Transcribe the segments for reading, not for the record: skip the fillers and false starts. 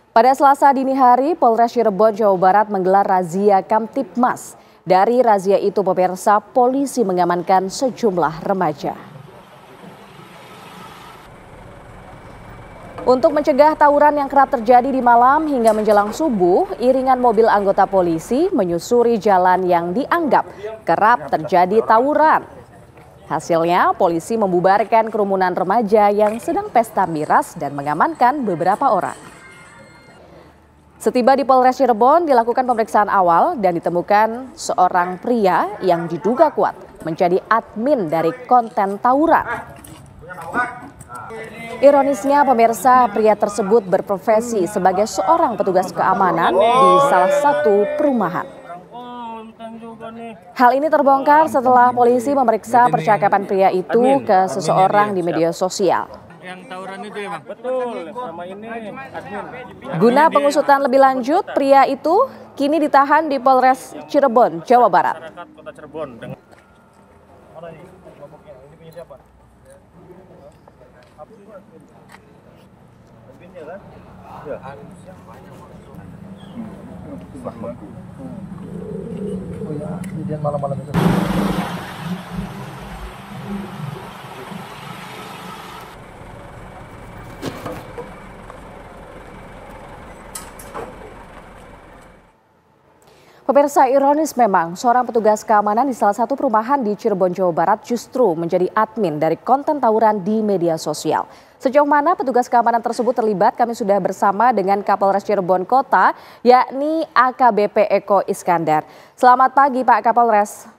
Pada Selasa dini hari, Polres Cirebon, Jawa Barat menggelar razia Kamtibmas. Dari razia itu, pemirsa, polisi mengamankan sejumlah remaja. Untuk mencegah tawuran yang kerap terjadi di malam hingga menjelang subuh, iringan mobil anggota polisi menyusuri jalan yang dianggap kerap terjadi tawuran. Hasilnya, polisi membubarkan kerumunan remaja yang sedang pesta miras dan mengamankan beberapa orang. Setiba di Polres Cirebon, dilakukan pemeriksaan awal dan ditemukan seorang pria yang diduga kuat menjadi admin dari konten tawuran. Ironisnya, pemirsa, pria tersebut berprofesi sebagai seorang petugas keamanan di salah satu perumahan. Hal ini terbongkar setelah polisi memeriksa percakapan pria itu ke seseorang di media sosial. Yang tawuran itu ya, Bang? Betul, sama ini admin. Guna pengusutan lebih lanjut, pria itu kini ditahan di Polres Cirebon, Jawa Barat. Kota Cirebon. Mana nih kelompoknya? Ini punya siapa? Adminnya kan? Ya. Oh ya, kejadian malam-malam itu. Pemirsa, ironis memang, seorang petugas keamanan di salah satu perumahan di Cirebon, Jawa Barat justru menjadi admin dari konten tawuran di media sosial. Sejauh mana petugas keamanan tersebut terlibat, kami sudah bersama dengan Kapolres Cirebon Kota, yakni AKBP Eko Iskandar. Selamat pagi Pak Kapolres.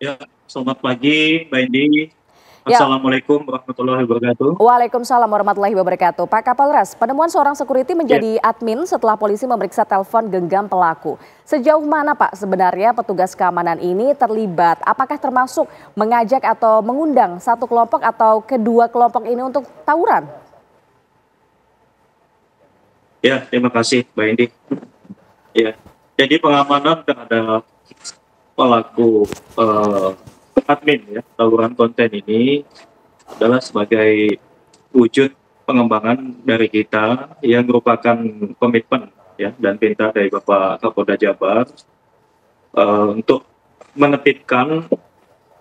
Ya, selamat pagi Mbak Indi. Assalamualaikum warahmatullahi wabarakatuh. Waalaikumsalam warahmatullahi wabarakatuh. Pak Kapolres, penemuan seorang security menjadi admin setelah polisi memeriksa telepon genggam pelaku. Sejauh mana Pak sebenarnya petugas keamanan ini terlibat? Apakah termasuk mengajak atau mengundang satu kelompok atau kedua kelompok ini untuk tawuran? Ya, terima kasih Mbak Indi. Ya, jadi pengamanan terhadap pelaku admin ya tawuran konten ini adalah sebagai wujud pengembangan dari kita yang merupakan komitmen ya dan perintah dari Bapak Kapolda Jabar untuk menertibkan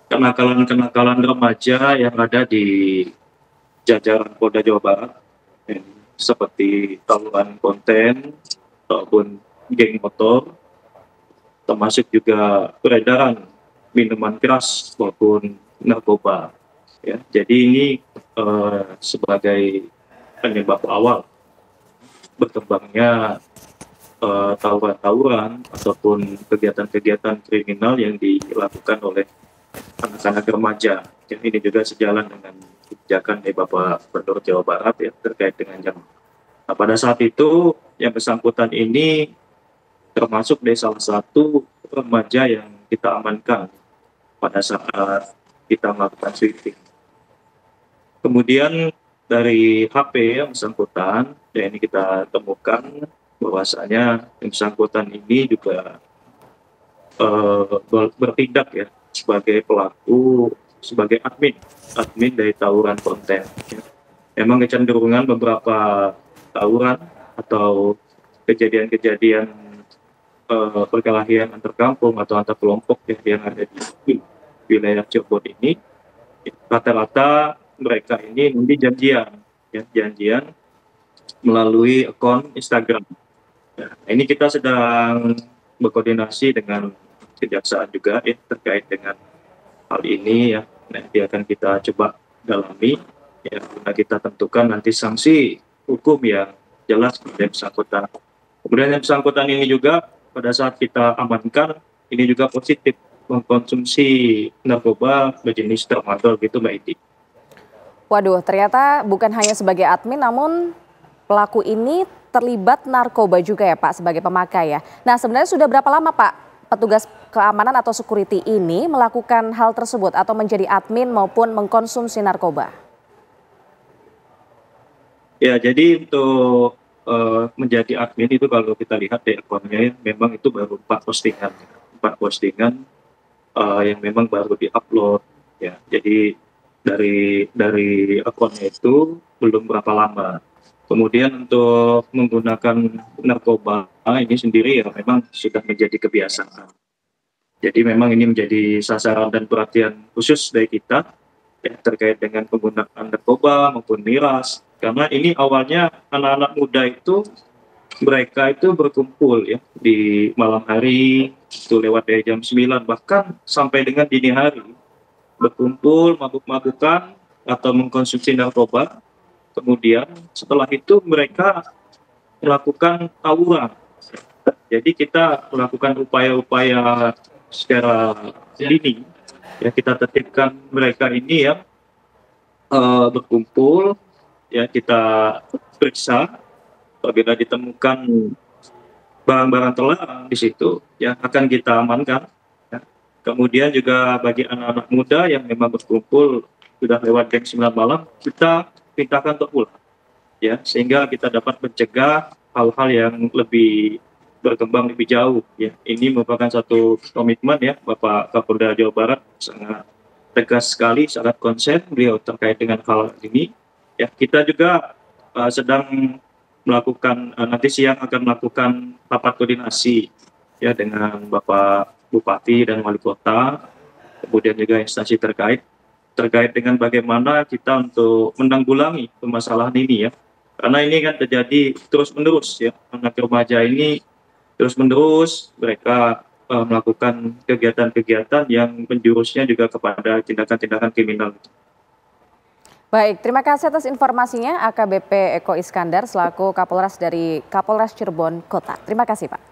kenakalan-kenakalan remaja yang ada di jajaran Polda Jawa Barat ya, seperti tawuran konten ataupun geng motor, termasuk juga peredaran minuman keras maupun narkoba. Ya, jadi ini sebagai penyebab awal berkembangnya tawuran-tawuran ataupun kegiatan-kegiatan kriminal yang dilakukan oleh anak-anak remaja. Dan ini juga sejalan dengan kebijakan dari Bapak Gubernur Jawa Barat ya terkait dengan jam. Nah, pada saat itu yang bersangkutan ini termasuk dari salah satu remaja yang kita amankan pada saat kita melakukan sweeping. Kemudian dari HP yang bersangkutan, dan ini kita temukan bahwasanya yang bersangkutan ini juga bertindak ya sebagai pelaku, sebagai admin dari tawuran konten. Memang kecenderungan beberapa tawuran atau kejadian-kejadian perkelahian antar kampung atau antar kelompok yang ada di wilayah Cirebon ini, rata-rata mereka ini nanti janjian melalui akun Instagram. Nah, ini kita sedang berkoordinasi dengan kejaksaan juga ya terkait dengan hal ini ya. Nanti akan kita coba dalami ya, guna kita tentukan nanti sanksi hukum yang jelas kepada bersangkutan. Kemudian yang bersangkutan ini juga pada saat kita amankan ini juga positif mengkonsumsi narkoba berjenis tramadol gitu Mbak Iti. Waduh, ternyata bukan hanya sebagai admin namun pelaku ini terlibat narkoba juga ya Pak sebagai pemakai ya. Nah sebenarnya sudah berapa lama Pak petugas keamanan atau security ini melakukan hal tersebut atau menjadi admin maupun mengkonsumsi narkoba? Ya jadi untuk menjadi admin itu kalau kita lihat di akunnya memang itu baru 4 postingan yang memang baru diupload ya. Jadi dari akunnya itu belum berapa lama. Kemudian untuk menggunakan narkoba ini sendiri ya memang sudah menjadi kebiasaan. Jadi memang ini menjadi sasaran dan perhatian khusus dari kita ya, terkait dengan penggunaan narkoba maupun miras. Karena ini awalnya anak-anak muda itu mereka itu berkumpul ya di malam hari itu lewat dari jam 9 bahkan sampai dengan dini hari berkumpul mabuk-mabukan atau mengkonsumsi narkoba. Kemudian setelah itu mereka melakukan tawuran. Jadi kita melakukan upaya-upaya secara dini ya, kita tertibkan mereka ini yang berkumpul ya, kita periksa. Apabila ditemukan barang-barang terlarang di situ ya akan kita amankan ya. Kemudian juga bagi anak-anak muda yang memang berkumpul sudah lewat jam 9 malam, kita mintakan untuk pulang ya, sehingga kita dapat mencegah hal-hal yang lebih berkembang lebih jauh ya. Ini merupakan satu komitmen ya Bapak Kapolda Jawa Barat, sangat tegas sekali, sangat konsen beliau terkait dengan hal ini ya. Kita juga sedang melakukan nanti siang akan melakukan rapat koordinasi ya dengan Bapak Bupati dan Wali Kota, kemudian juga instansi terkait dengan bagaimana kita untuk menanggulangi permasalahan ini ya. Karena ini kan terjadi terus-menerus ya, anak remaja ini terus-menerus mereka melakukan kegiatan-kegiatan yang menjurusnya juga kepada tindakan-tindakan kriminal. Baik, terima kasih atas informasinya AKBP Eko Iskandar selaku Kapolres dari Kapolres Cirebon Kota. Terima kasih Pak.